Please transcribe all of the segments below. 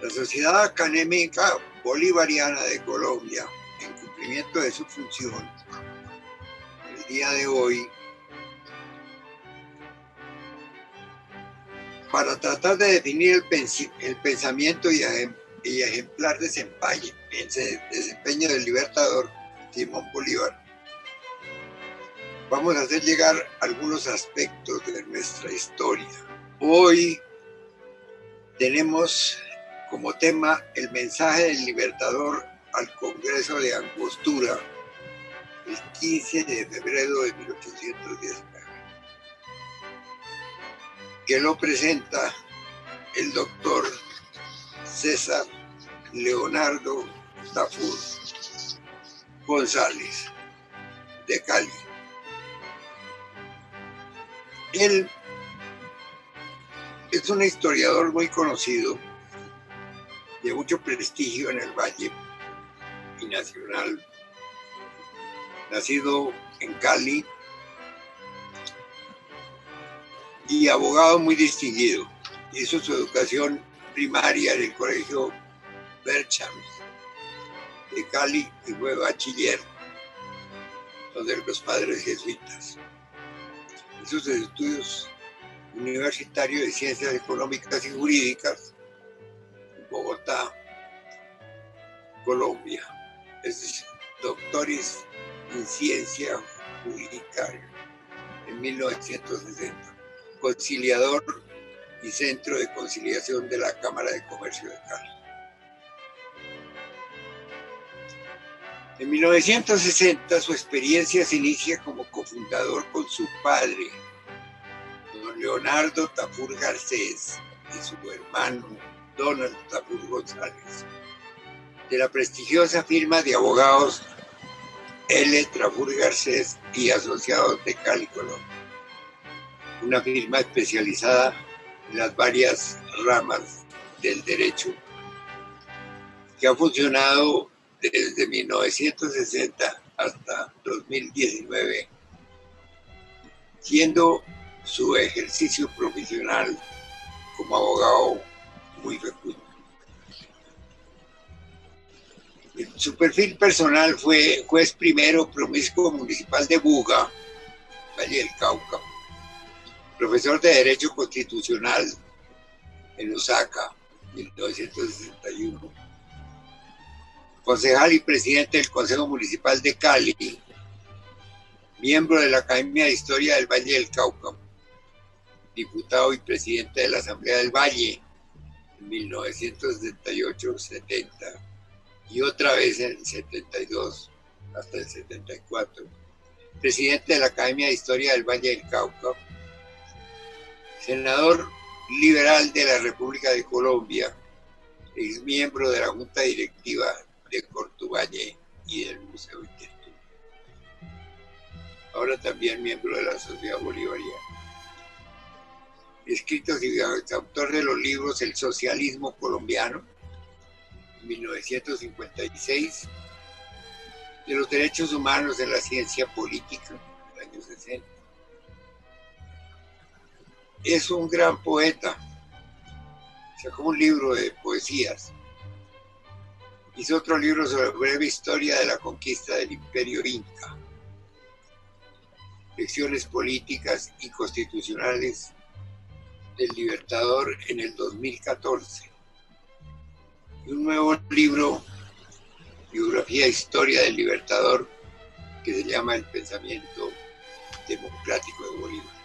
La Sociedad Académica Bolivariana de Colombia, en cumplimiento de su función, el día de hoy, para tratar de definir el pensamiento y ejemplar desempeño del libertador Simón Bolívar, vamos a hacer llegar algunos aspectos de nuestra historia. Hoy tenemos como tema el mensaje del libertador al Congreso de Angostura el 15 de febrero de 1819, que lo presenta el doctor César Leonardo Tafur González, de Cali. Él es un historiador muy conocido, de mucho prestigio en el Valle y nacional, nacido en Cali y abogado muy distinguido. Hizo su educación primaria en el Colegio Bercham de Cali y fue bachiller donde los padres jesuitas. Hizo sus estudios universitarios de Ciencias Económicas y Jurídicas en Bogotá, Colombia. Es doctoris en Ciencia Jurídica en 1960. Conciliador y Centro de Conciliación de la Cámara de Comercio de Cali. En 1960 su experiencia se inicia como cofundador con su padre, don Leonardo Tafur Garcés, y su hermano Donald Tafur González, de la prestigiosa firma de abogados L. Tafur Garcés y Asociados de Cali, Colombia, una firma especializada en las varias ramas del derecho que ha funcionado desde 1960 hasta 2019, siendo su ejercicio profesional como abogado muy fecundo. Su perfil personal fue juez primero promiscuo municipal de Buga, Valle del Cauca, profesor de Derecho Constitucional en Osaka, 1961, concejal y presidente del Consejo Municipal de Cali, miembro de la Academia de Historia del Valle del Cauca, diputado y presidente de la Asamblea del Valle en 1978-70 y otra vez en el 72 hasta el 74, presidente de la Academia de Historia del Valle del Cauca, senador liberal de la República de Colombia, ex miembro de la Junta Directiva de Cortuvalle y del Museo Intertur. Ahora también miembro de la Sociedad Bolivariana. Escritos y autor de los libros El Socialismo Colombiano, 1956, de los Derechos Humanos en la Ciencia Política, en el año 60. Es un gran poeta. Sacó un libro de poesías. Hizo otro libro sobre breve historia de la conquista del Imperio Inca. Lecciones políticas y constitucionales del Libertador en el 2014. Y un nuevo libro, Biografía e Historia del Libertador, que se llama El Pensamiento Democrático de Bolívar.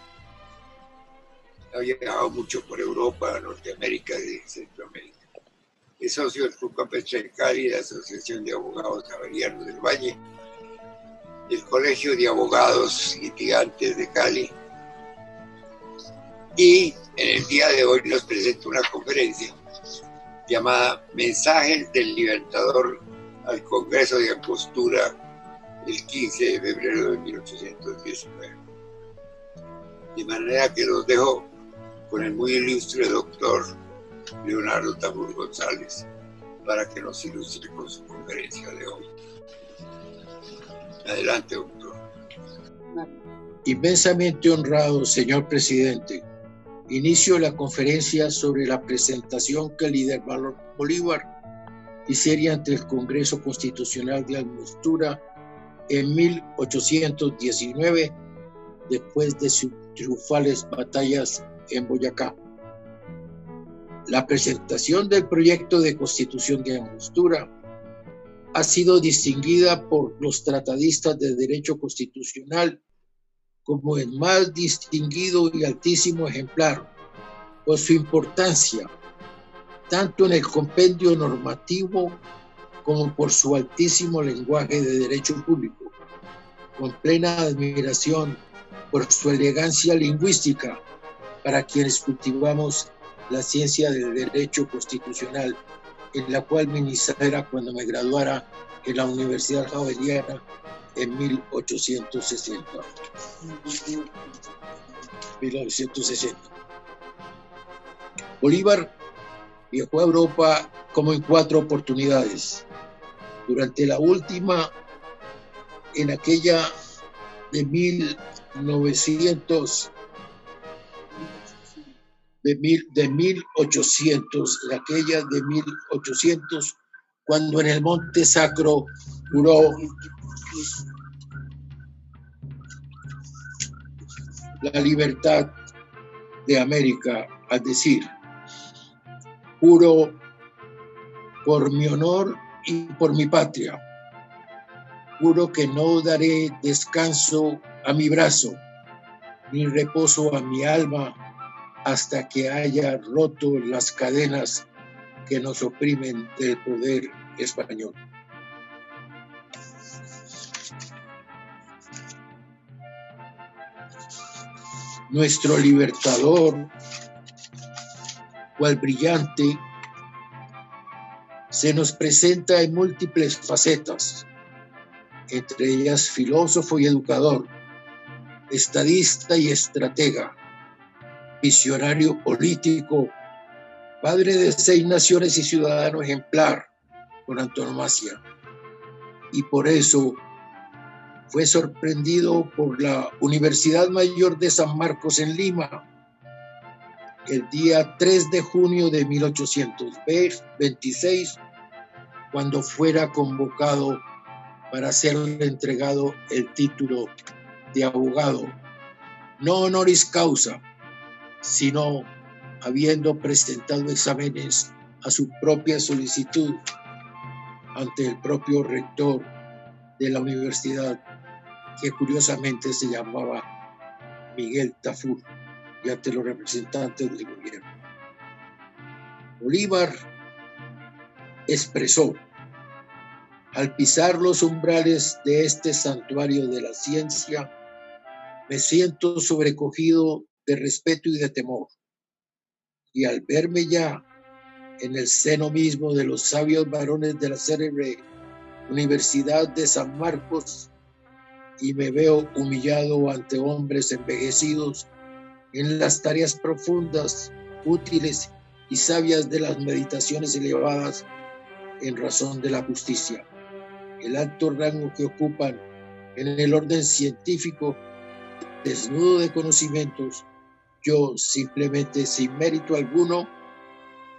Ha viajado mucho por Europa, Norteamérica y Centroamérica. Es socio del Club Campestre de Cali, de la Asociación de Abogados Javerianos del Valle, del Colegio de Abogados Litigantes de Cali. Y en el día de hoy nos presenta una conferencia llamada Mensaje del Libertador al Congreso de Angostura el 15 de febrero de 1819. De manera que los dejo con el muy ilustre doctor Leonardo Tafur González para que nos ilustre con su conferencia de hoy. Adelante, doctor. Inmensamente honrado, señor presidente, Inicio la conferencia sobre la presentación que el líder Bolívar hiciera ante el Congreso Constitucional de Angostura en 1819, después de sus triunfales batallas en Boyacá. La presentación del proyecto de Constitución de Angostura ha sido distinguida por los tratadistas de derecho constitucional como el más distinguido y altísimo ejemplar por su importancia, tanto en el compendio normativo como por su altísimo lenguaje de derecho público, con plena admiración por su elegancia lingüística para quienes cultivamos la ciencia del derecho constitucional, en la cual me iniciara cuando me graduara en la Universidad Javeriana en 1860. Bolívar viajó a Europa como en 4 oportunidades. Durante la última, en aquella de 1800, en aquella de 1800, cuando en el Monte Sacro juró la libertad de América, al decir: juro por mi honor y por mi patria, juro que no daré descanso a mi brazo, ni reposo a mi alma, hasta que haya roto las cadenas que nos oprimen del poder español. Nuestro libertador, cual brillante, se nos presenta en múltiples facetas, entre ellas filósofo y educador, estadista y estratega, visionario político, padre de 6 naciones y ciudadano ejemplar por antonomasia. Y por eso fue sorprendido por la Universidad Mayor de San Marcos en Lima el día 3 de junio de 1826, cuando fuera convocado para serle entregado el título de abogado, no honoris causa, sino habiendo presentado exámenes a su propia solicitud ante el propio rector de la universidad, que curiosamente se llamaba Miguel Tafur, y ante los representantes del gobierno. Bolívar expresó: al pisar los umbrales de este santuario de la ciencia, me siento sobrecogido de respeto y de temor, y al verme ya en el seno mismo de los sabios varones de la célebre Universidad de San Marcos, y me veo humillado ante hombres envejecidos en las tareas profundas, útiles y sabias de las meditaciones elevadas en razón de la justicia, el alto rango que ocupan en el orden científico, desnudo de conocimientos, yo simplemente sin mérito alguno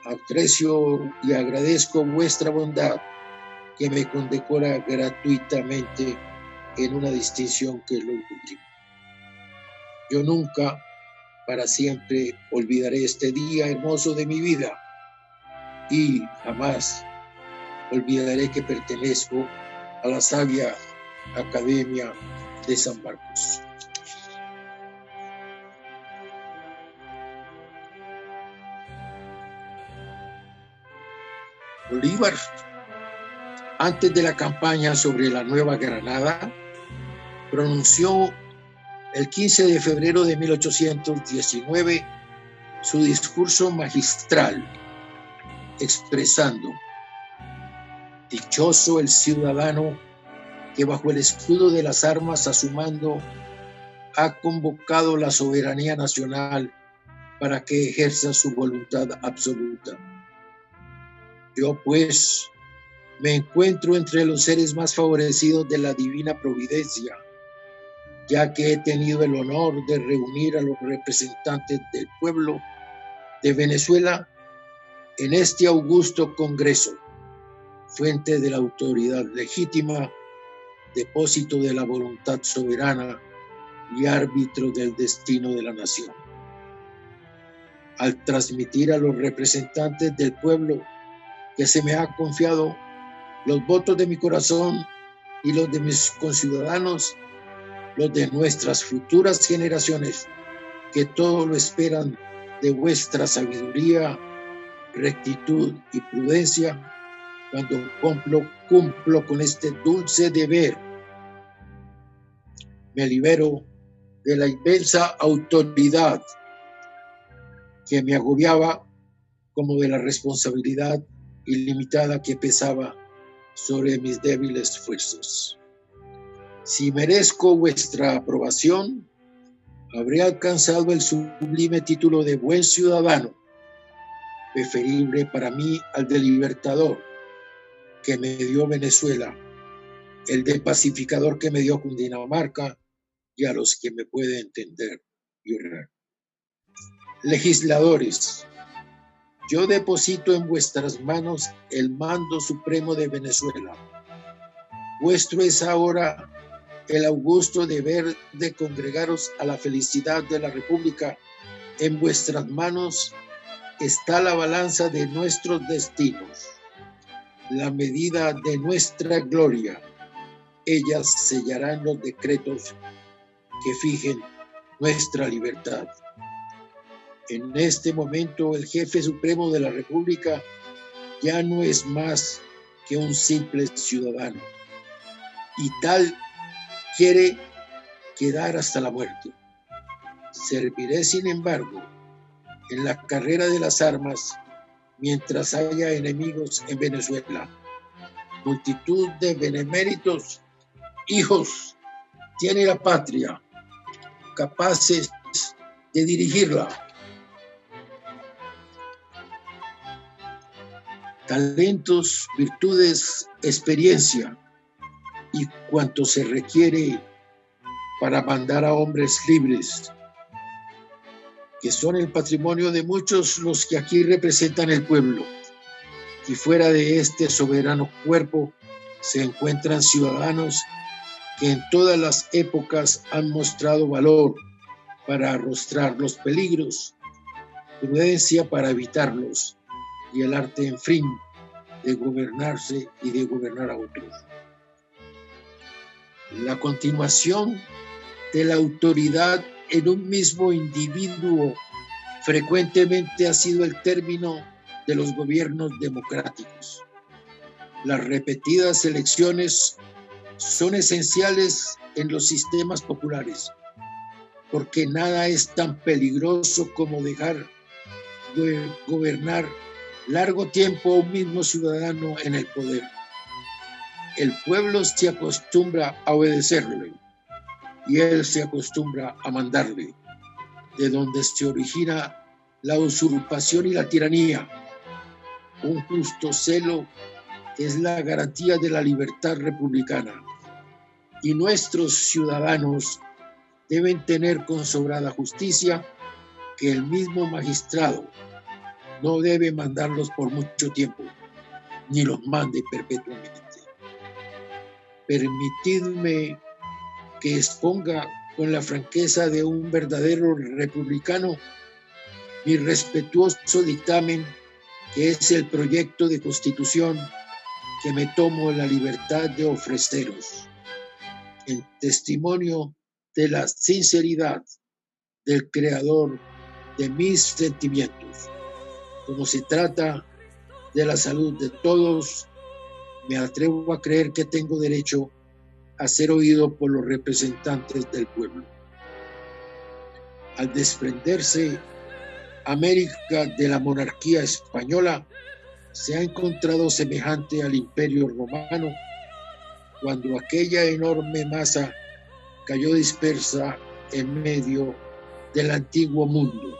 aprecio y agradezco vuestra bondad, que me condecora gratuitamente en una distinción que es lo último. Yo nunca, para siempre, olvidaré este día hermoso de mi vida, y jamás olvidaré que pertenezco a la sabia Academia de San Marcos. Bolívar, antes de la campaña sobre la Nueva Granada, pronunció el 15 de febrero de 1819 su discurso magistral, expresando: dichoso el ciudadano que bajo el escudo de las armas a su mando ha convocado la soberanía nacional para que ejerza su voluntad absoluta. Yo, pues, me encuentro entre los seres más favorecidos de la divina providencia, ya que he tenido el honor de reunir a los representantes del pueblo de Venezuela en este augusto Congreso, fuente de la autoridad legítima, depósito de la voluntad soberana y árbitro del destino de la nación. Al transmitir a los representantes del pueblo que se me ha confiado los votos de mi corazón y los de mis conciudadanos, los de nuestras futuras generaciones, que todo lo esperan de vuestra sabiduría, rectitud y prudencia, cuando cumplo con este dulce deber, me libero de la inmensa autoridad que me agobiaba, como de la responsabilidad ilimitada que pesaba sobre mis débiles fuerzas. Si merezco vuestra aprobación, habré alcanzado el sublime título de buen ciudadano, preferible para mí al de libertador que me dio Venezuela, el de pacificador que me dio Cundinamarca, y a los que me puede entender y honrar. Legisladores, yo deposito en vuestras manos el mando supremo de Venezuela. Vuestro es ahora el augusto deber de congregaros a la felicidad de la República. En vuestras manos está la balanza de nuestros destinos, la medida de nuestra gloria. Ellas sellarán los decretos que fijen nuestra libertad. En este momento, el jefe supremo de la República ya no es más que un simple ciudadano, y tal quiere quedar hasta la muerte. Serviré, sin embargo, en la carrera de las armas mientras haya enemigos en Venezuela. Multitud de beneméritos hijos tiene la patria, capaces de dirigirla. Talentos, virtudes, experiencia y cuanto se requiere para mandar a hombres libres, que son el patrimonio de muchos los que aquí representan el pueblo. Y fuera de este soberano cuerpo se encuentran ciudadanos que en todas las épocas han mostrado valor para arrostrar los peligros, prudencia para evitarlos, y el arte, en fin, de gobernarse y de gobernar a otros. La continuación de la autoridad en un mismo individuo frecuentemente ha sido el término de los gobiernos democráticos. Las repetidas elecciones son esenciales en los sistemas populares, porque nada es tan peligroso como dejar gobernar largo tiempo a un mismo ciudadano en el poder. El pueblo se acostumbra a obedecerle y él se acostumbra a mandarle, de donde se origina la usurpación y la tiranía. Un justo celo es la garantía de la libertad republicana, y nuestros ciudadanos deben tener con sobrada justicia que el mismo magistrado no debe mandarlos por mucho tiempo, ni los mande perpetuamente. Permitidme que exponga con la franqueza de un verdadero republicano mi respetuoso dictamen, que es el proyecto de constitución que me tomo la libertad de ofreceros, en testimonio de la sinceridad del creador de mis sentimientos. Como se trata de la salud de todos, me atrevo a creer que tengo derecho a ser oído por los representantes del pueblo. Al desprenderse América de la monarquía española, se ha encontrado semejante al Imperio Romano, cuando aquella enorme masa cayó dispersa en medio del antiguo mundo.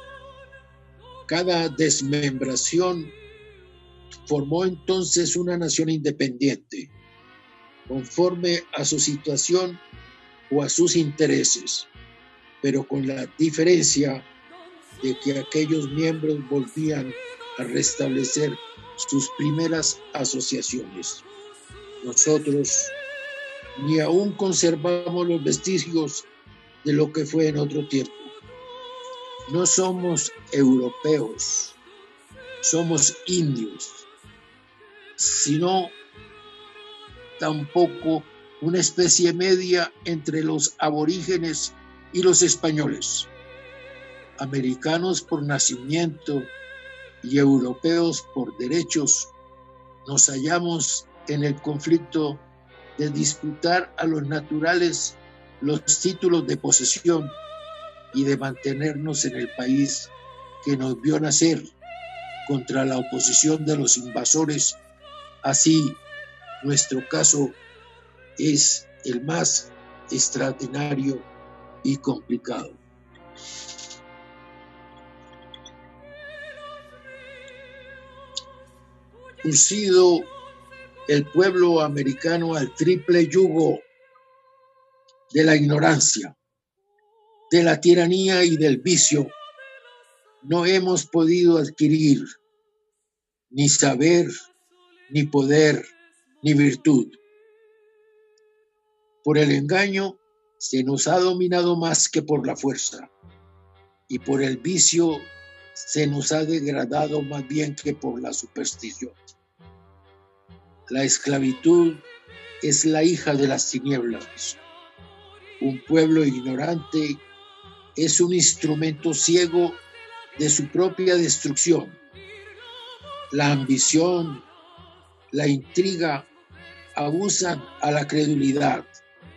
Cada desmembración formó entonces una nación independiente, conforme a su situación o a sus intereses, pero con la diferencia de que aquellos miembros volvían a restablecer sus primeras asociaciones. Nosotros ni aún conservamos los vestigios de lo que fue en otro tiempo. No somos europeos, somos indios, sino tampoco una especie media entre los aborígenes y los españoles, americanos por nacimiento y europeos por derechos. Nos hallamos en el conflicto de disputar a los naturales los títulos de posesión y de mantenernos en el país que nos vio nacer contra la oposición de los invasores. Así, nuestro caso es el más extraordinario y complicado. Uncido el pueblo americano al triple yugo de la ignorancia, de la tiranía y del vicio, no hemos podido adquirir ni saber, ni poder, ni virtud. Por el engaño se nos ha dominado más que por la fuerza, y por el vicio se nos ha degradado más bien que por la superstición. La esclavitud es la hija de las tinieblas. Un pueblo ignorante es un instrumento ciego de su propia destrucción. La ambición, la intriga abusan a la credulidad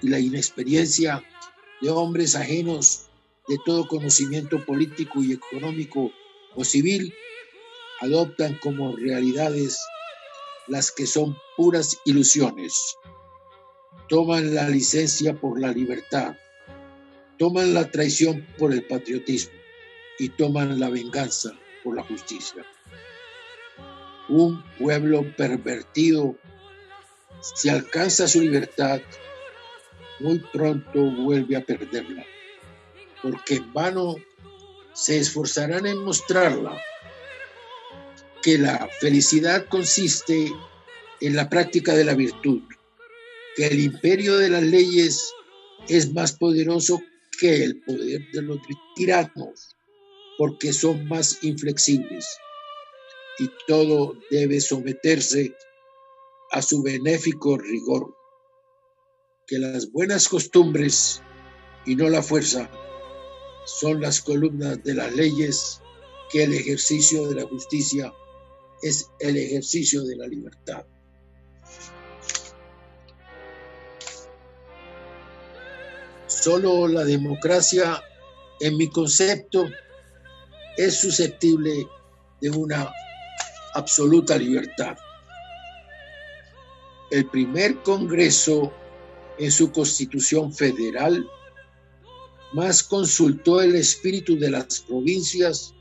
y la inexperiencia de hombres ajenos de todo conocimiento político y económico o civil adoptan como realidades las que son puras ilusiones. Toman la licencia por la libertad, toman la traición por el patriotismo y toman la venganza por la justicia. Un pueblo pervertido, si alcanza su libertad, muy pronto vuelve a perderla, porque en vano se esforzarán en mostrarla, que la felicidad consiste en la práctica de la virtud, que el imperio de las leyes es más poderoso que el poder de los tiranos, porque son más inflexibles, y todo debe someterse a su benéfico rigor, que las buenas costumbres y no la fuerza son las columnas de las leyes, que el ejercicio de la justicia es el ejercicio de la libertad. Solo la democracia, en mi concepto, es susceptible de una absoluta libertad. El primer Congreso, en su Constitución Federal, más consultó el espíritu de las provincias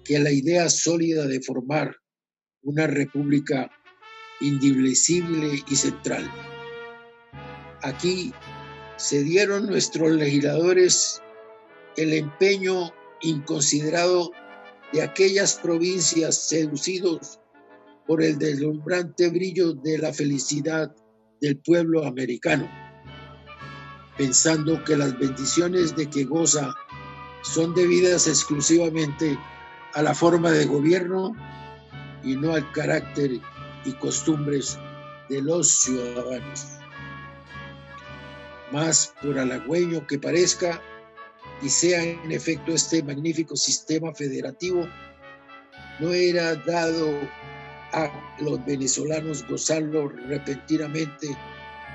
que la idea sólida de formar una república indivisible y central. Aquí se dieron nuestros legisladores el empeño inconsiderado de aquellas provincias seducidos por el deslumbrante brillo de la felicidad del pueblo americano, pensando que las bendiciones de que goza son debidas exclusivamente a la forma de gobierno y no al carácter y costumbres de los ciudadanos. Más por halagüeño que parezca y sea en efecto este magnífico sistema federativo, no era dado a los venezolanos gozarlo repentinamente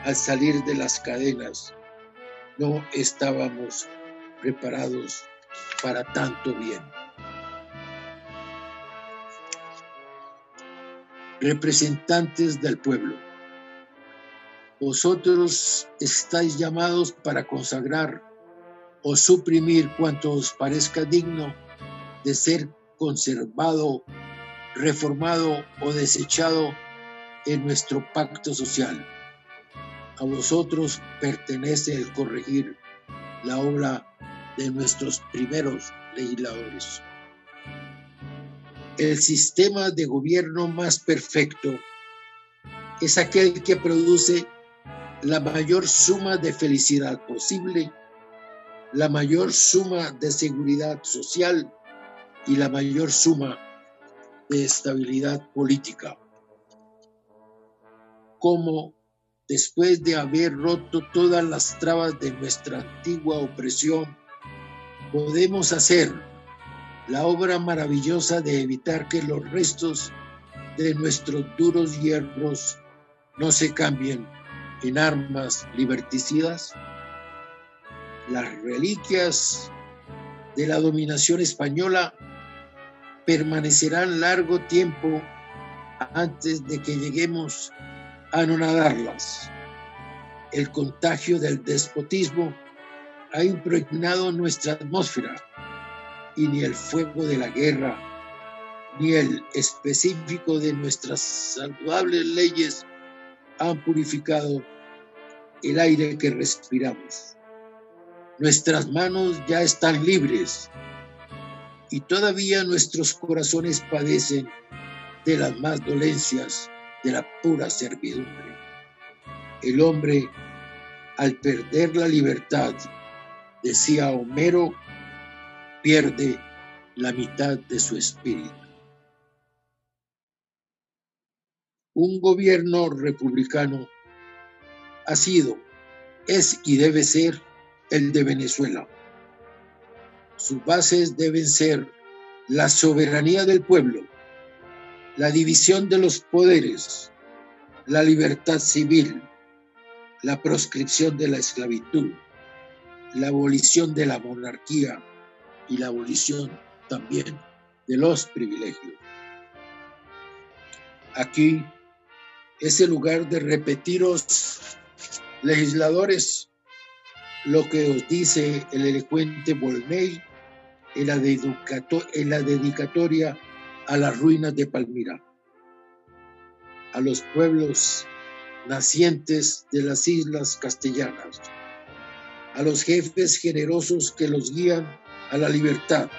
al salir de las cadenas. No estábamos preparados para tanto bien. Representantes del pueblo, vosotros estáis llamados para consagrar o suprimir cuanto os parezca digno de ser conservado, reformado o desechado en nuestro pacto social. A vosotros pertenece el corregir la obra de nuestros primeros legisladores. El sistema de gobierno más perfecto es aquel que produce la mayor suma de felicidad posible, la mayor suma de seguridad social y la mayor suma de estabilidad política. Como después de haber roto todas las trabas de nuestra antigua opresión, podemos hacer la obra maravillosa de evitar que los restos de nuestros duros hierros no se cambien en armas liberticidas. Las reliquias de la dominación española permanecerán largo tiempo antes de que lleguemos a anonadarlas. El contagio del despotismo ha impregnado nuestra atmósfera y ni el fuego de la guerra ni el específico de nuestras saludables leyes han purificado el aire que respiramos. Nuestras manos ya están libres y todavía nuestros corazones padecen de las más dolencias de la pura servidumbre. El hombre, al perder la libertad, decía Homero, pierde la mitad de su espíritu. Un gobierno republicano ha sido, es y debe ser el de Venezuela. Sus bases deben ser la soberanía del pueblo, la división de los poderes, la libertad civil, la proscripción de la esclavitud, la abolición de la monarquía y la abolición también de los privilegios. Aquí es el lugar de repetiros, legisladores, lo que os dice el elocuente Volney en la dedicatoria a las ruinas de Palmira. A los pueblos nacientes de las islas castellanas, a los jefes generosos que los guían a la libertad,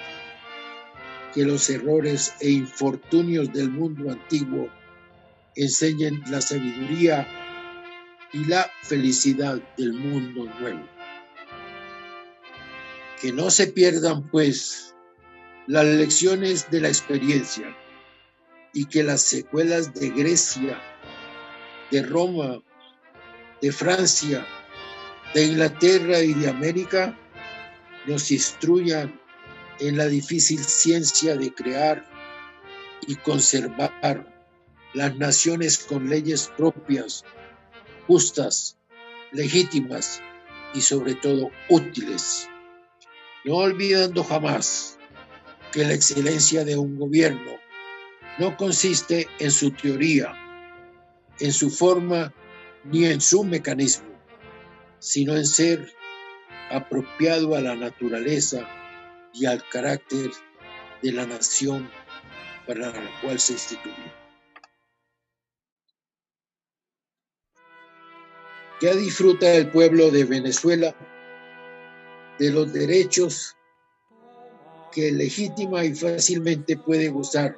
que los errores e infortunios del mundo antiguo enseñen la sabiduría y la felicidad del mundo nuevo. Que no se pierdan, pues, las lecciones de la experiencia y que las secuelas de Grecia, de Roma, de Francia, de Inglaterra y de América nos instruyan en la difícil ciencia de crear y conservar las naciones con leyes propias, justas, legítimas y sobre todo útiles, no olvidando jamás que la excelencia de un gobierno no consiste en su teoría, en su forma ni en su mecanismo, sino en ser apropiado a la naturaleza y al carácter de la nación para la cual se instituye. Ya disfruta el pueblo de Venezuela de los derechos que legítima y fácilmente puede gozar.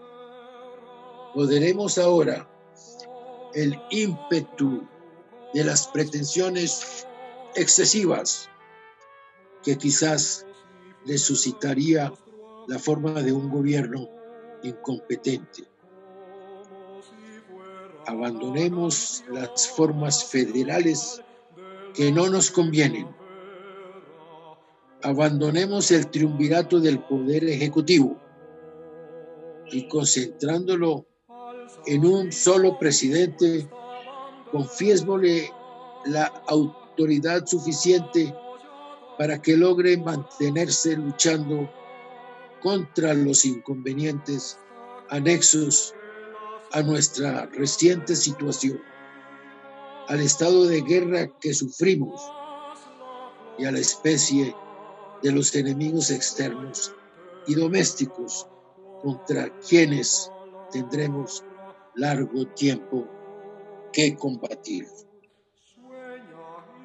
Moderemos ahora el ímpetu de las pretensiones excesivas que quizás le suscitaría la forma de un gobierno incompetente. Abandonemos las formas federales que no nos convienen. Abandonemos el triunvirato del poder ejecutivo y concentrándolo en un solo presidente, confiémosle la autoridad suficiente para que logre mantenerse luchando contra los inconvenientes anexos a nuestra reciente situación, al estado de guerra que sufrimos y a la especie de los enemigos externos y domésticos contra quienes tendremos largo tiempo que combatir.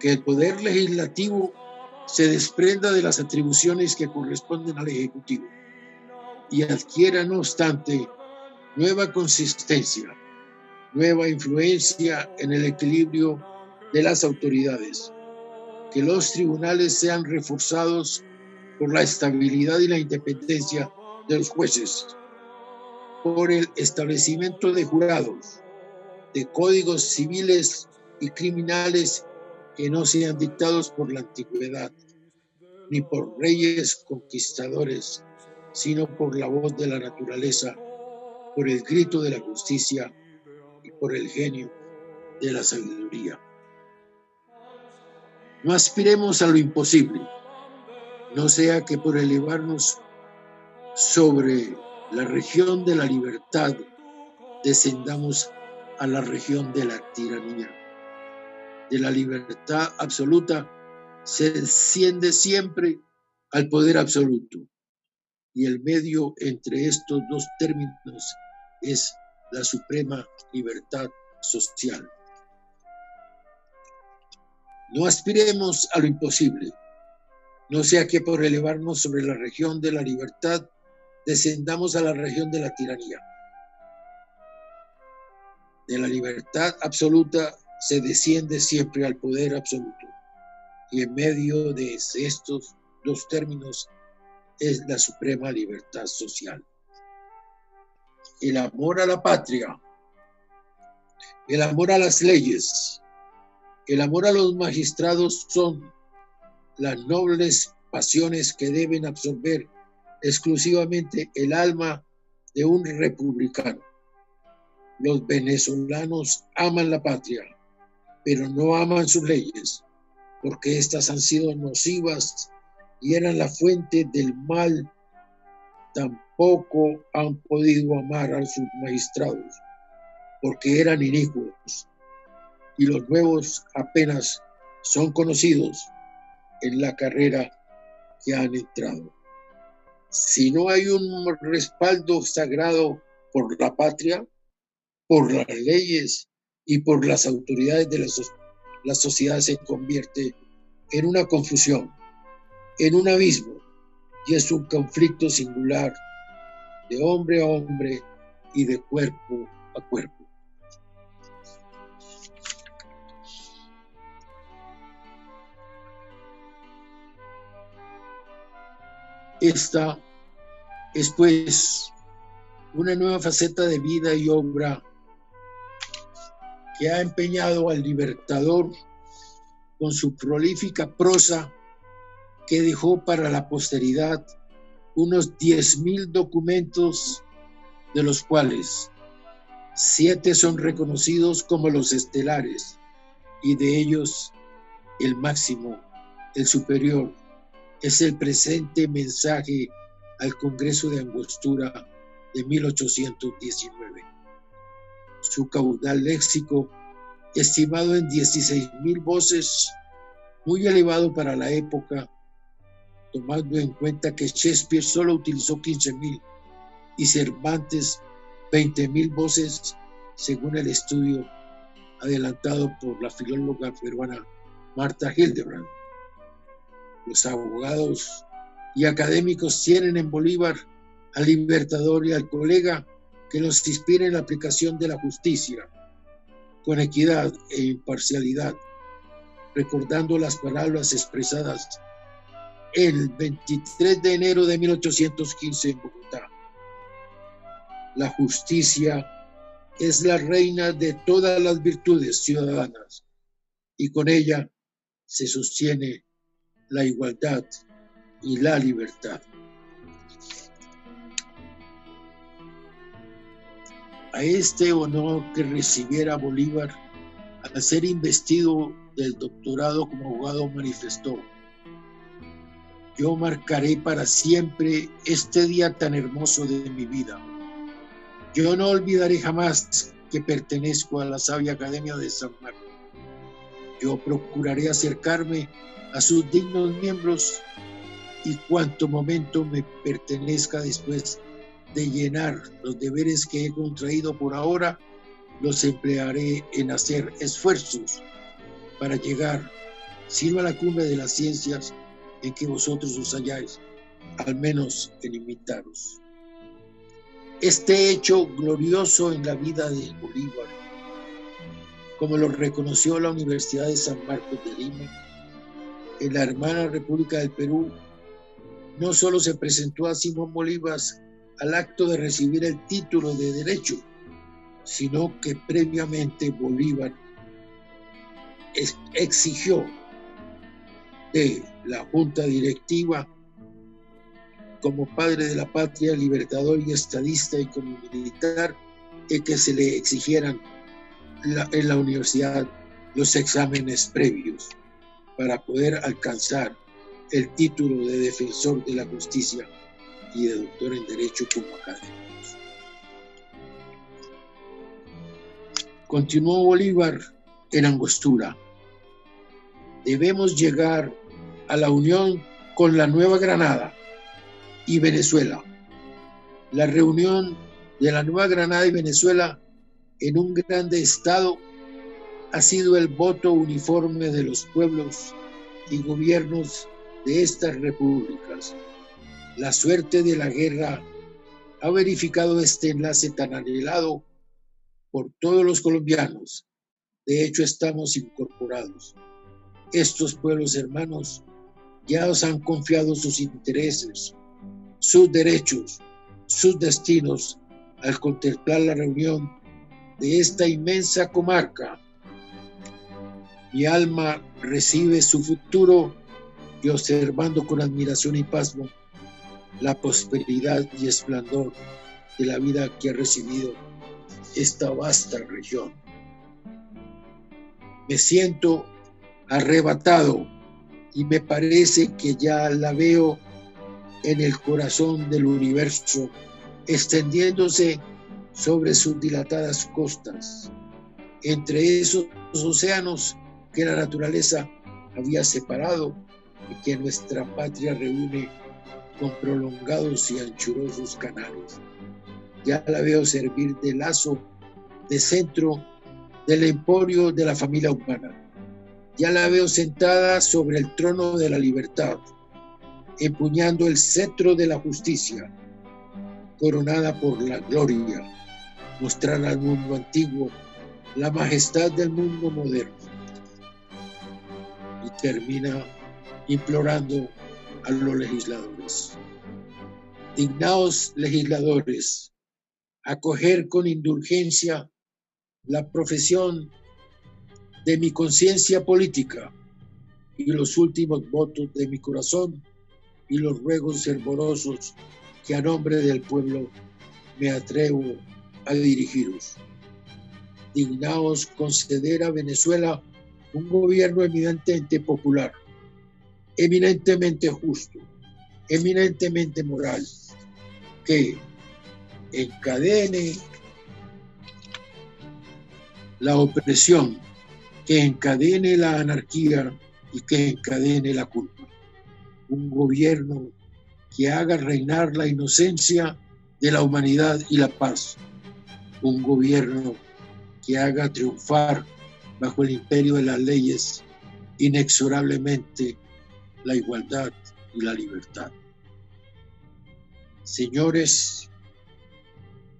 que el poder legislativo se desprenda de las atribuciones que corresponden al Ejecutivo y adquiera, no obstante, nueva consistencia, nueva influencia en el equilibrio de las autoridades, que los tribunales sean reforzados por la estabilidad y la independencia de los jueces, por el establecimiento de jurados, de códigos civiles y criminales que no sean dictados por la antigüedad, ni por reyes conquistadores, sino por la voz de la naturaleza, por el grito de la justicia y por el genio de la sabiduría. No aspiremos a lo imposible, no sea que por elevarnos sobre la región de la libertad descendamos a la región de la tiranía. De la libertad absoluta se desciende siempre al poder absoluto, y el medio entre estos dos términos es la suprema libertad social. No aspiremos a lo imposible, no sea que por elevarnos sobre la región de la libertad descendamos a la región de la tiranía. De la libertad absoluta se desciende siempre al poder absoluto, y en medio de estos dos términos es la suprema libertad social. El amor a la patria, el amor a las leyes, el amor a los magistrados son las nobles pasiones que deben absorber exclusivamente el alma de un republicano. Los venezolanos aman la patria, pero no aman sus leyes, porque éstas han sido nocivas y eran la fuente del mal. Tampoco han podido amar a sus magistrados, porque eran inicuos, y los nuevos apenas son conocidos en la carrera que han entrado. Si no hay un respaldo sagrado por la patria, por las leyes y por las autoridades de la sociedad se convierte en una confusión, en un abismo, y es un conflicto singular de hombre a hombre y de cuerpo a cuerpo. Esta es pues una nueva faceta de vida y obra que ha empeñado al libertador con su prolífica prosa que dejó para la posteridad unos 10,000 documentos, de los cuales 7 son reconocidos como los estelares, y de ellos el máximo, el superior, es el presente mensaje al Congreso de Angostura de 1819. Su caudal léxico, estimado en 16,000 voces, muy elevado para la época, tomando en cuenta que Shakespeare solo utilizó 15,000 y Cervantes 20,000 voces, según el estudio adelantado por la filóloga peruana Marta Hildebrand. Los abogados y académicos tienen en Bolívar al libertador y al colega que los inspira en la aplicación de la justicia, con equidad e imparcialidad, recordando las palabras expresadas el 23 de enero de 1815 en Bogotá. La justicia es la reina de todas las virtudes ciudadanas, y con ella se sostiene la igualdad y la libertad. A este honor que recibiera Bolívar al ser investido del doctorado como abogado manifestó: yo marcaré para siempre este día tan hermoso de mi vida. Yo no olvidaré jamás que pertenezco a la sabia Academia de San Marcos. Yo procuraré acercarme a sus dignos miembros, y cuanto momento me pertenezca después de llenar los deberes que he contraído por ahora, los emplearé en hacer esfuerzos para llegar sino a la cumbre de las ciencias en que vosotros os halláis, al menos en imitaros. Este hecho glorioso en la vida de Bolívar, como lo reconoció la Universidad de San Marcos de Lima, en la hermana República del Perú, no solo se presentó a Simón Bolívar al acto de recibir el título de derecho, sino que previamente Bolívar exigió de la Junta Directiva, como padre de la patria, libertador y estadista, y como militar, que se le exigieran en la universidad los exámenes previos para poder alcanzar el título de defensor de la justicia y de doctor en Derecho como académicos. Continuó Bolívar en Angostura. Debemos llegar a la unión con la Nueva Granada y Venezuela. La reunión de la Nueva Granada y Venezuela en un grande estado ha sido el voto uniforme de los pueblos y gobiernos de estas repúblicas. La suerte de la guerra ha verificado este enlace tan anhelado por todos los colombianos. De hecho, estamos incorporados. Estos pueblos hermanos ya os han confiado sus intereses, sus derechos, sus destinos al contemplar la reunión de esta inmensa comarca. Mi alma recibe su futuro y observando con admiración y pasmo la prosperidad y esplendor de la vida que ha recibido esta vasta región. Me siento arrebatado y me parece que ya la veo en el corazón del universo, extendiéndose sobre sus dilatadas costas, entre esos océanos que la naturaleza había separado y que nuestra patria reúne con prolongados y anchurosos canales. Ya la veo servir de lazo, de centro del emporio de la familia humana. Ya la veo sentada sobre el trono de la libertad, empuñando el cetro de la justicia, coronada por la gloria, mostrar al mundo antiguo la majestad del mundo moderno. Y termina implorando a los legisladores: dignaos, legisladores, acoger con indulgencia la profesión de mi conciencia política y los últimos votos de mi corazón y los ruegos fervorosos que a nombre del pueblo me atrevo a dirigiros. Dignaos conceder a Venezuela un gobierno eminentemente popular, eminentemente justo, eminentemente moral, que encadene la opresión, que encadene la anarquía y que encadene la culpa. Un gobierno que haga reinar la inocencia de la humanidad y la paz. Un gobierno que haga triunfar bajo el imperio de las leyes inexorablemente la igualdad y la libertad. Señores,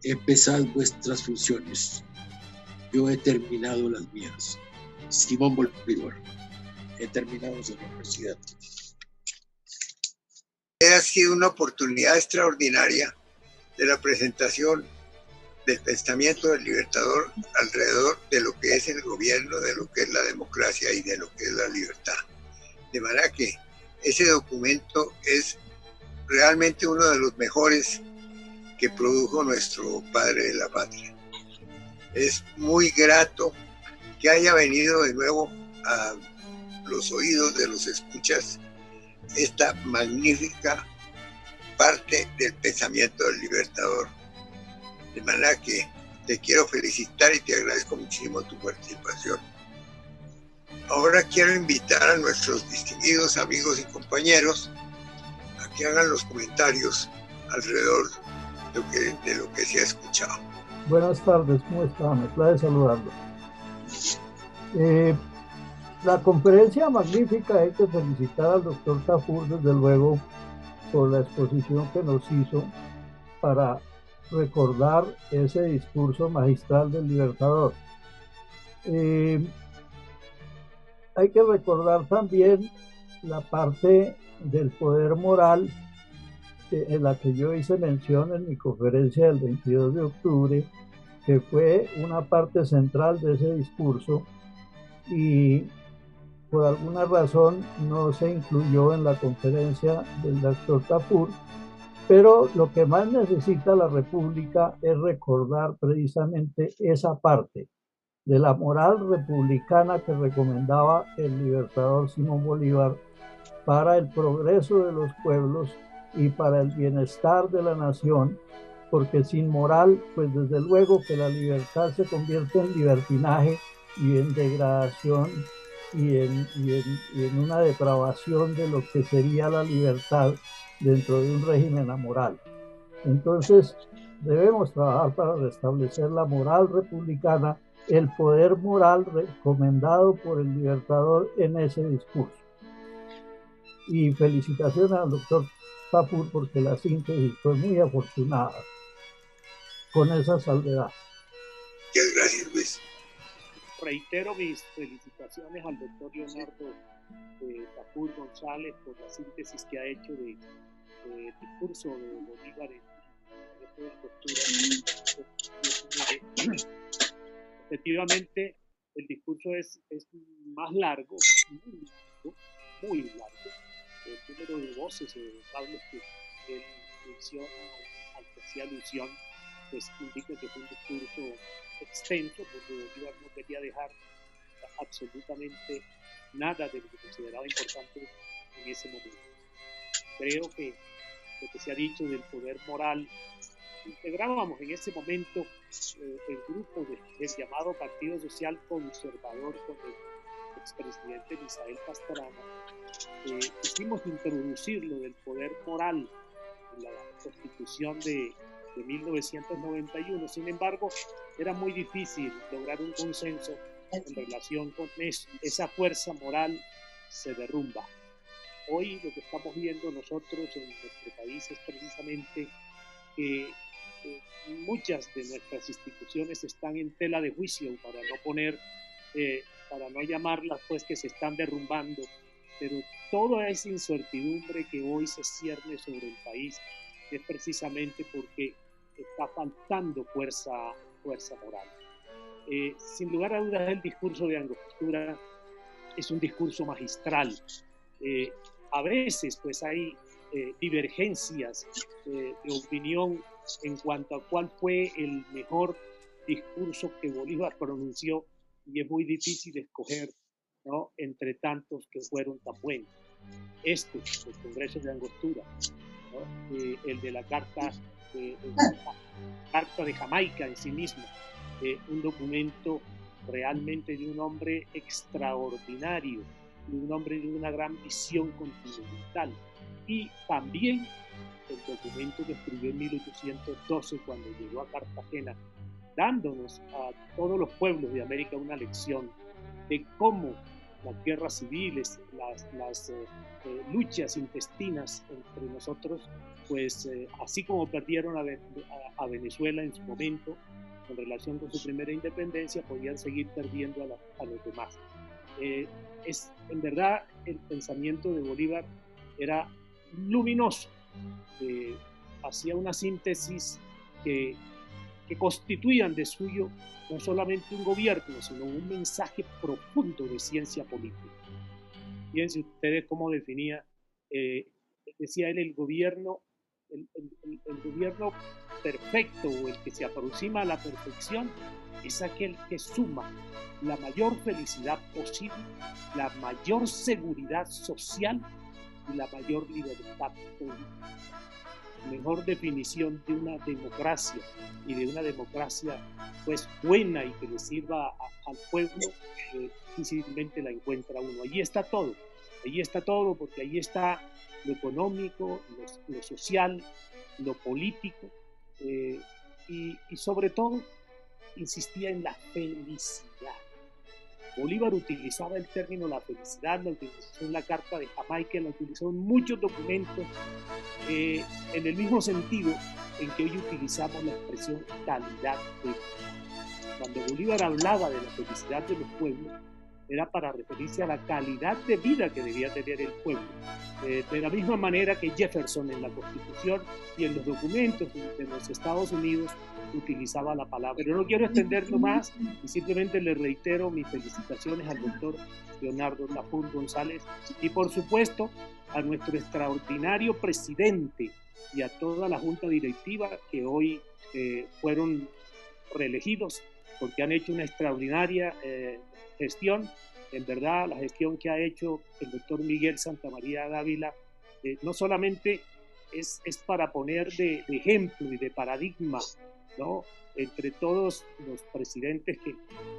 empezad vuestras funciones. Yo he terminado las mías. Simón Bolívar. He terminado, señor presidente. Ha sido una oportunidad extraordinaria de la presentación del pensamiento del libertador alrededor de lo que es el gobierno, de lo que es la democracia y de lo que es la libertad. De manera que ese documento es realmente uno de los mejores que produjo nuestro padre de la patria. Es muy grato que haya venido de nuevo a los oídos de los escuchas esta magnífica parte del pensamiento del libertador. De manera que te quiero felicitar y te agradezco muchísimo tu participación. Ahora quiero invitar a nuestros distinguidos amigos y compañeros a que hagan los comentarios alrededor de lo que se ha escuchado. Buenas tardes, ¿cómo está? Me place saludarlo. La conferencia magnífica, hay que felicitar al doctor Tafur, desde luego, por la exposición que nos hizo para recordar ese discurso magistral del Libertador. Eh, Hay que recordar también la parte del poder moral en la que yo hice mención en mi conferencia del 22 de octubre, que fue una parte central de ese discurso y por alguna razón no se incluyó en la conferencia del doctor Tafur, pero lo que más necesita la República es recordar precisamente esa parte de la moral republicana que recomendaba el libertador Simón Bolívar para el progreso de los pueblos y para el bienestar de la nación, porque sin moral, pues desde luego que la libertad se convierte en libertinaje y en degradación y en una depravación de lo que sería la libertad dentro de un régimen amoral. Entonces, debemos trabajar para restablecer la moral republicana, el poder moral recomendado por el Libertador en ese discurso. Y felicitaciones al doctor Tafur porque la síntesis fue muy afortunada con esa salvedad. Muchas gracias, Luis. Reitero mis felicitaciones al doctor Leonardo Tafur González por la síntesis que ha hecho del discurso de Bolívar en de postura. Efectivamente, el discurso es más largo, muy largo. El número de voces o de vocables que él menciona, al que hacía alusión, pues indica que fue un discurso extenso, porque Bolívar no quería dejar absolutamente nada de lo que consideraba importante en ese momento. Creo que lo que se ha dicho del poder moral, integrábamos en ese momento el grupo del llamado Partido Social Conservador con el expresidente Misael Pastrana. Quisimos introducir lo del poder moral en la Constitución de 1991. Sin embargo, era muy difícil lograr un consenso en relación con eso. Esa fuerza moral se derrumba. Hoy lo que estamos viendo nosotros en nuestro país es precisamente que muchas de nuestras instituciones están en tela de juicio, para no poner, para no llamarlas pues que se están derrumbando, pero toda esa incertidumbre que hoy se cierne sobre el país es precisamente porque está faltando fuerza moral. Sin lugar a dudas, el discurso de Angostura es un discurso magistral. A veces pues hay divergencias de opinión en cuanto a cuál fue el mejor discurso que Bolívar pronunció, y es muy difícil escoger, ¿no?, entre tantos que fueron tan buenos. El Congreso de Angostura, ¿no?, el de la Carta de Jamaica en sí mismo, un documento realmente de un hombre extraordinario, de un hombre de una gran visión continental. Y también el documento que escribió en 1812 cuando llegó a Cartagena, dándonos a todos los pueblos de América una lección de cómo las guerras civiles, las luchas intestinas entre nosotros, pues así como perdieron a Venezuela en su momento en relación con su primera independencia, podían seguir perdiendo a los demás. En verdad, el pensamiento de Bolívar era luminoso. Hacía una síntesis que constituían de suyo no solamente un gobierno, sino un mensaje profundo de ciencia política. Fíjense ustedes cómo definía, decía él, el gobierno perfecto, o el que se aproxima a la perfección, es aquel que suma la mayor felicidad posible, la mayor seguridad social y la mayor libertad política. Mejor definición de una democracia, y de una democracia pues buena y que le sirva al pueblo, difícilmente la encuentra uno. Allí está todo, porque allí está lo económico, lo social, lo político, y sobre todo insistía en la felicidad. Bolívar utilizaba el término la felicidad, la utilizó en la Carta de Jamaica, la utilizó en muchos documentos, en el mismo sentido en que hoy utilizamos la expresión calidad de vida. Cuando Bolívar hablaba de la felicidad de los pueblos, era para referirse a la calidad de vida que debía tener el pueblo. De la misma manera que Jefferson en la Constitución y en los documentos de los Estados Unidos utilizaba la palabra. Pero no quiero extenderlo más y simplemente le reitero mis felicitaciones al doctor Leonardo Tafur González y por supuesto a nuestro extraordinario presidente y a toda la junta directiva que hoy fueron reelegidos porque han hecho una extraordinaria gestión. En verdad, la gestión que ha hecho el doctor Miguel Santamaría Dávila no solamente es para poner de ejemplo y de paradigma, ¿no?, entre todos los presidentes que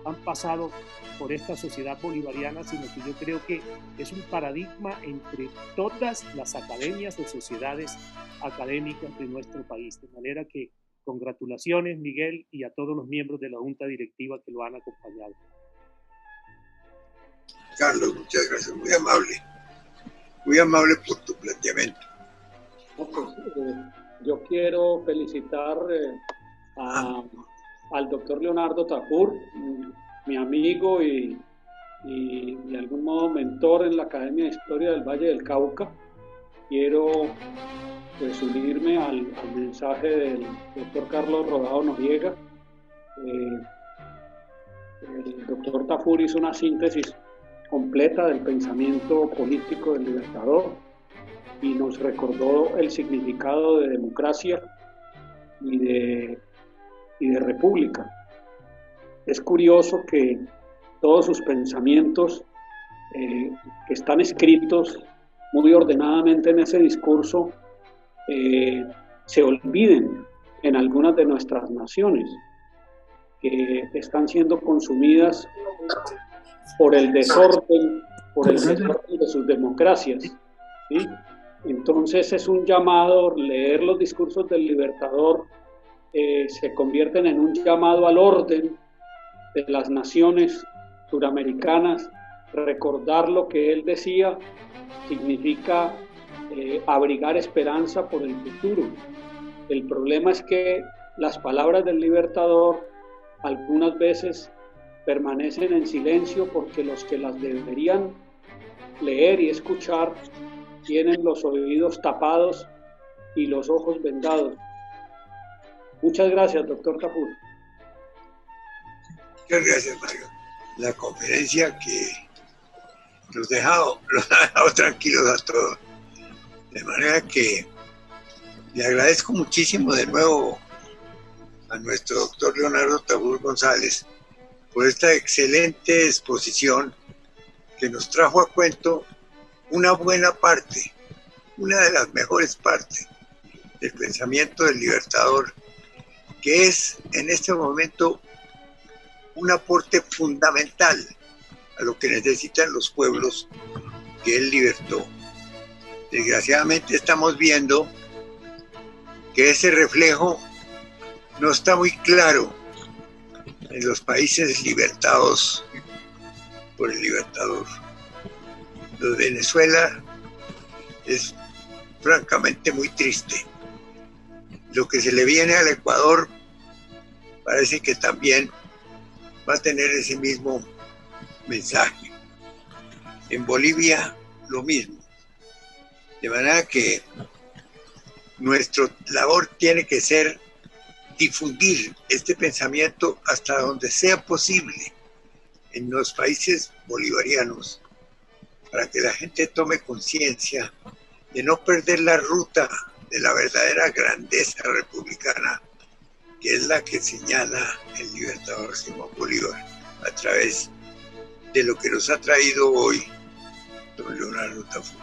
han pasado por esta sociedad bolivariana, sino que yo creo que es un paradigma entre todas las academias o sociedades académicas de nuestro país. De manera que congratulaciones, Miguel, y a todos los miembros de la junta directiva que lo han acompañado. Carlos, muchas gracias, muy amable por tu planteamiento. Yo quiero felicitar al doctor Leonardo Tafur, mi amigo y de algún modo mentor en la Academia de Historia del Valle del Cauca. Quiero pues unirme al mensaje del doctor Carlos Rodado Noriega. El doctor Tafur hizo una síntesis completa del pensamiento político del Libertador y nos recordó el significado de democracia y de república. Es curioso que todos sus pensamientos que están escritos muy ordenadamente en ese discurso se olviden en algunas de nuestras naciones que están siendo consumidas por el desorden de sus democracias, ¿sí? Entonces es un llamado, leer los discursos del Libertador se convierten en un llamado al orden de las naciones suramericanas. Recordar lo que él decía significa abrigar esperanza por el futuro. El problema es que las palabras del Libertador algunas veces permanecen en silencio porque los que las deberían leer y escuchar tienen los oídos tapados y los ojos vendados. Muchas gracias, doctor Tafur. Muchas gracias, Mario. La conferencia que los ha dejado tranquilos a todos. De manera que le agradezco muchísimo de nuevo a nuestro doctor Leonardo Tafur González por esta excelente exposición que nos trajo a cuento una buena parte, una de las mejores partes del pensamiento del Libertador, que es en este momento un aporte fundamental a lo que necesitan los pueblos que él libertó. Desgraciadamente estamos viendo que ese reflejo no está muy claro en los países libertados por el Libertador. Lo de Venezuela es francamente muy triste. Lo que se le viene al Ecuador parece que también va a tener ese mismo mensaje. En Bolivia lo mismo. De manera que nuestra labor tiene que ser difundir este pensamiento hasta donde sea posible en los países bolivarianos, para que la gente tome conciencia de no perder la ruta de la verdadera grandeza republicana, que es la que señala el Libertador Simón Bolívar a través de lo que nos ha traído hoy don Leonardo Tafur.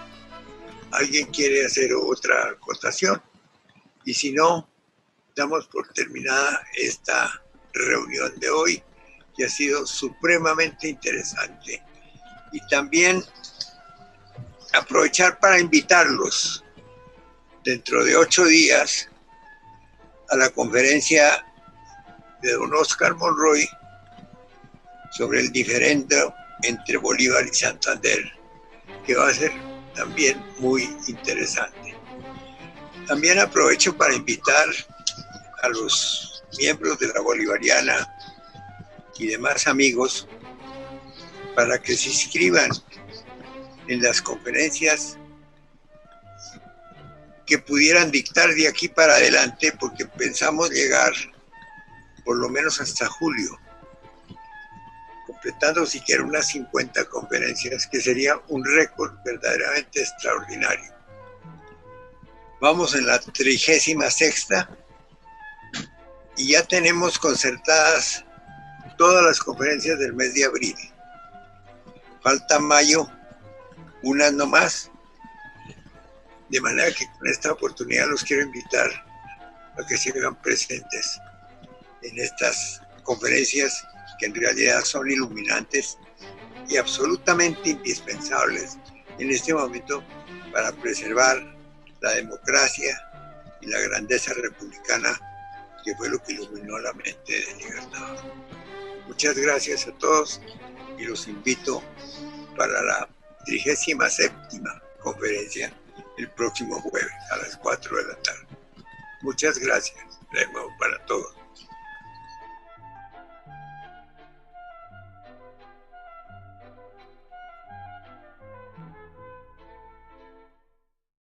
¿Alguien quiere hacer otra acotación? Y si no, damos por terminada esta reunión de hoy, que ha sido supremamente interesante. Y también aprovechar para invitarlos dentro de 8 días a la conferencia de don Oscar Monroy sobre el diferendo entre Bolívar y Santander, que va a ser también muy interesante. También aprovecho para invitar a los miembros de la Bolivariana y demás amigos para que se inscriban en las conferencias que pudieran dictar de aquí para adelante, porque pensamos llegar por lo menos hasta julio, completando siquiera unas 50 conferencias, que sería un récord verdaderamente extraordinario. Vamos en la 36ª y ya tenemos concertadas todas las conferencias del mes de abril. Falta mayo, unas no más, de manera que con esta oportunidad los quiero invitar a que se hagan presentes en estas conferencias, que en realidad son iluminantes y absolutamente indispensables en este momento para preservar la democracia y la grandeza republicana, que fue lo que iluminó la mente del Libertador. Muchas gracias a todos y los invito para la 37ª conferencia el próximo jueves a las 4 de la tarde. Muchas gracias de nuevo para todos.